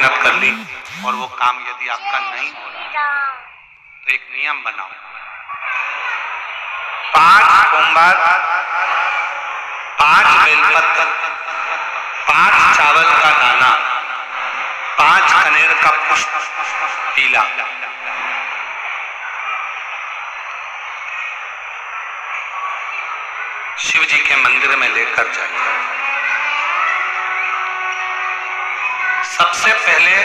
मेहनत कर ली और वो काम यदि आपका नहीं हो रहा तो एक नियम बनाओ, 5 सोमवार, 5 बेलपत्र, 5 चावल का दाना, 5 कनेर का पुष्प पीला, शिव जी के मंदिर में लेकर जाइए। सबसे पहले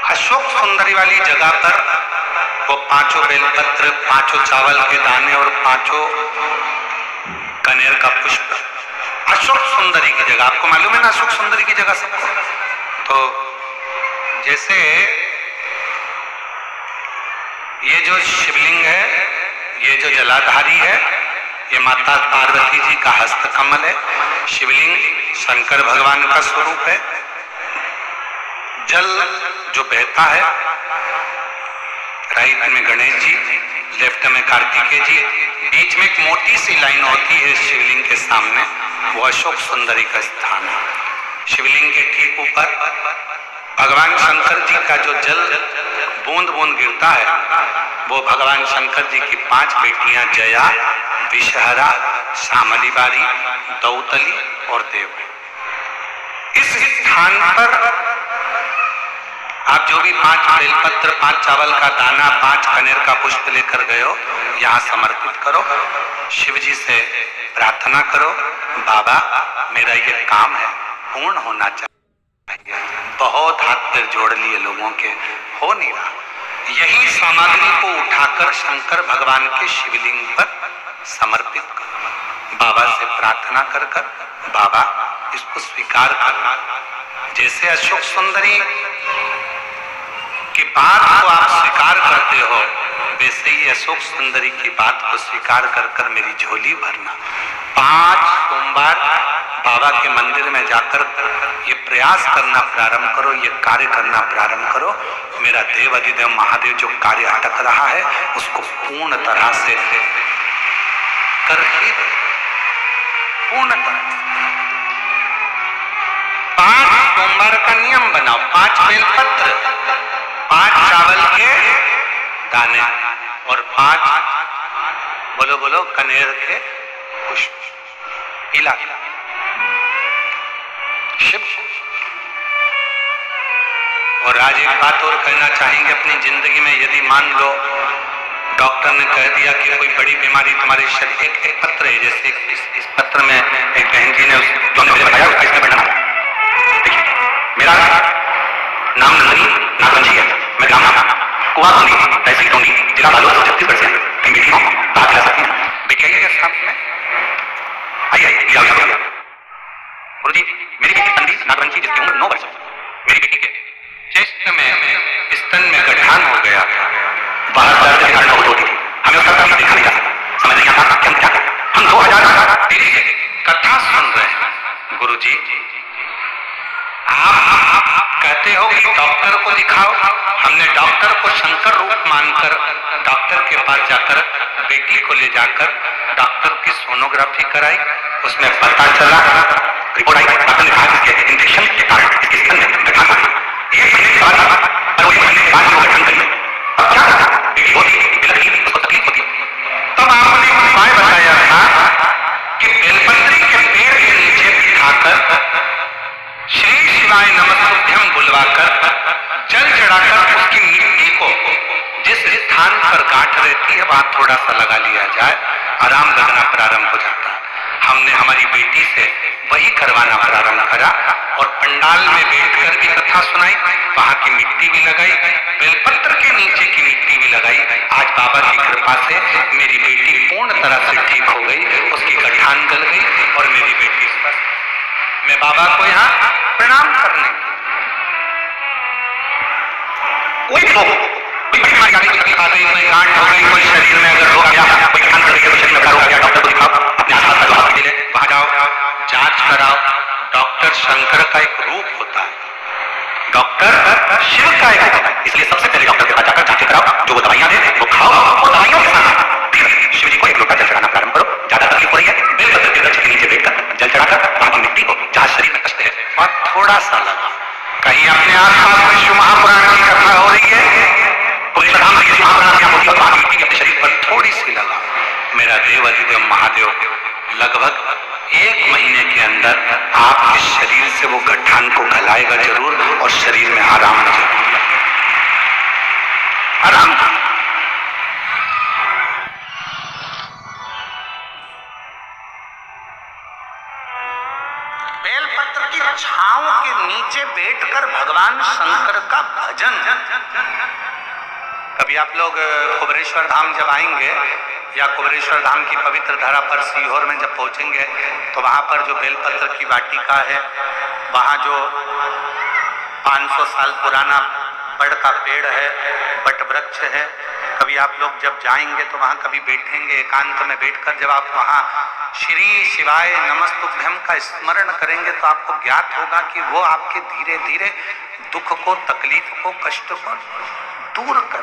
अशोक सुंदरी वाली जगह पर वो 5 बेलपत्र, 5 चावल के दाने और 5 कनेर का पुष्प अशोक सुंदरी की जगह, आपको मालूम है ना अशोक सुंदरी की जगह सबको। तो जैसे ये जो शिवलिंग है, ये जो जलाधारी है, ये माता पार्वती जी का हस्त कमल है। शिवलिंग शंकर भगवान का स्वरूप है। जल जो बहता है, राइट में गणेश जी, लेफ्ट में कार्तिकेय जी, बीच में एक मोटी सी लाइन होती है शिवलिंग के सामने, वो अशोक सुंदरी का स्थान है। शिवलिंग के ठीक ऊपर भगवान शंकर जी का जो जल बूंद बूंद गिरता है, वो भगवान शंकर जी की 5 बेटियां जया, विषहरा, श्यामली बारी, दौतली और देव। इस स्थान पर आप जो भी 5 बेलपत्र, 5 चावल का दाना, 5 कनेर का पुष्प लेकर गए हो, यहाँ समर्पित करो। शिव जी से प्रार्थना करो, बाबा मेरा ये काम है पूर्ण होना चाहिए। बहुत हाथ पैर जोड़ लिए लोगों के, हो नहीं रहा। यही सामग्री को उठाकर शंकर भगवान के शिवलिंग पर समर्पित करो। बाबा से प्रार्थना कर कर बाबा इसको स्वीकार करना। जैसे अशोक सुंदरी की बात को आप स्वीकार करते हो, वैसे ही अशोक सुंदरी की बात को स्वीकार कर कर मेरी झोली भरना। 5 सोमवार बाबा के मंदिर में जाकर ये प्रयास करना प्रारंभ करो, ये कार्य करना प्रारंभ करो। मेरा देव अधिदेव महादेव जो कार्य अटक रहा है उसको पूर्ण तरह से कर ही दे, पूर्ण तरह से। 5 सोमवार का नियम बनाओ, 5 बेलपत्र, 5 चावल के दाने और 5 बोलो बोलो कनेर के पुष्प पीला शिव। और आज एक बात और कहना चाहेंगे अपनी जिंदगी में, यदि मान लो डॉक्टर ने कह दिया कि कोई बड़ी बीमारी तुम्हारे शरीर, एक पत्र है, जैसे इस पत्र में एक बहन जी ने जो मुझे बताया उसका इसमें पढ़ना। देखिए मेरा नाम नंदनी नागवंशी है, मैं ग्राम कुआकुंडी, तहसील टोंडी, जिला बालोद, छत्तीसगढ़ से। कहीं बेटी हूँ, कहा खिला सकती हूँ। बेटी आइए साथ में, आइए। गुरु जी मेरी बेटी तंदी नागवंशी जिसकी उम्र 9 वर्ष है, मेरी बेटी के चेस्ट में स्तन में गठान हो गया, बाहर दर्द के कारण बहुत होती थी, हमें उसका कभी देखा नहीं जा सकता, समझ नहीं आता कि हम क्या करें। हम 2013 से कथा सुन रहे हैं। गुरु जी आप कहते हो कि डॉक्टर को दिखाओ, हमने डॉक्टर को शंकर रूप मानकर डॉक्टर के पास जाकर बेटी को ले जाकर डॉक्टर की सोनोग्राफी कराई, उसमें पता चला, रिपोर्ट आई, डॉक्टर ने कहा कि इन्फेक्शन के कारण इसके स्तन में गठान हो गई। 1 महीने के बाद और 1 महीने के बाद वो गठन करी। अब क्या करा, बेटी होती बिलखती, उसको तकलीफ होती। तब आपने उपाय बताया था कि बेलपत्री के पेड़ के नीचे बिठाकर श्री शिवाय नमस्तुभ्यम बुलवाकर जल चढ़ाकर उसकी मिट्टी को जिस स्थान पर गांठ रहती है वहां थोड़ा सा लगा लिया जाए, आराम लगना प्रारंभ हो जाता है। हमने हमारी बेटी से वही करवाना प्रारंभ करा और पंडाल में बैठकर भी कथा सुनाई, वहां की मिट्टी भी लगाई, बेलपत्र के नीचे की मिट्टी भी लगाई। आज बाबा की कृपा से मेरी बेटी पूर्ण तरह से ठीक हो गई, उसकी गठान गल गई और मेरी बेटी स्वस्थ। मैं बाबा को यहाँ प्रणाम करने, कोई भी हो, कोई बीमारी आ गई, तकलीफ आ गई, कोई गांठ हो गई, कोई शरीर में अगर रोग आ गया, कोई गठान कर गई, शरीर में रोग आ गया, डॉक्टर को दिखाओ, अपने आसपास का जो हॉस्पिटल है वहां जाओ, जांच कराओ। डॉक्टर शंकर का एक रूप होता है, डॉक्टर शिव का एक रूप है, इसलिए सबसे पहले डॉक्टर के पास जाकर जांच कराओ, जो वो दवाइयां दे वो खाओ और दवाइयों के साथ फिर शिव जी को एक लोटा जल चढ़ाना प्रारंभ करो। ज्यादा तकलीफ हो रही है, बेलपत्र के वृक्ष के नीचे बैठकर जल चढ़ाकर वहां की मिट्टी को जहां शरीर में कष्ट है वहां थोड़ा सा लगा, भगवान मिट्टी के अपने शरीर पर थोड़ी सी लगा। मेरा देव अधिदेव महादेव लगभग 1 महीने के अंदर आपके शरीर से वो गठान को गलाएगा जरूर और शरीर में आराम जरूर, आराम। बेलपत्र की छांव के नीचे बैठकर भगवान शंकर का भजन। कभी आप लोग कुबेरेश्वर धाम जब आएंगे या कुबेरेश्वर धाम की पवित्र धरा पर सीहोर में जब पहुंचेंगे तो वहां पर जो बेलपत्र की वाटिका है, वहां जो 500 साल पुराना बड़ का पेड़ है, बट वृक्ष है, कभी आप लोग जब जाएंगे तो वहां कभी बैठेंगे एकांत में बैठकर, जब आप वहां श्री शिवाय नमस्तुभ्यम का स्मरण करेंगे तो आपको ज्ञात होगा कि वो आपके धीरे धीरे दुख को, तकलीफ को, कष्ट को दूर कर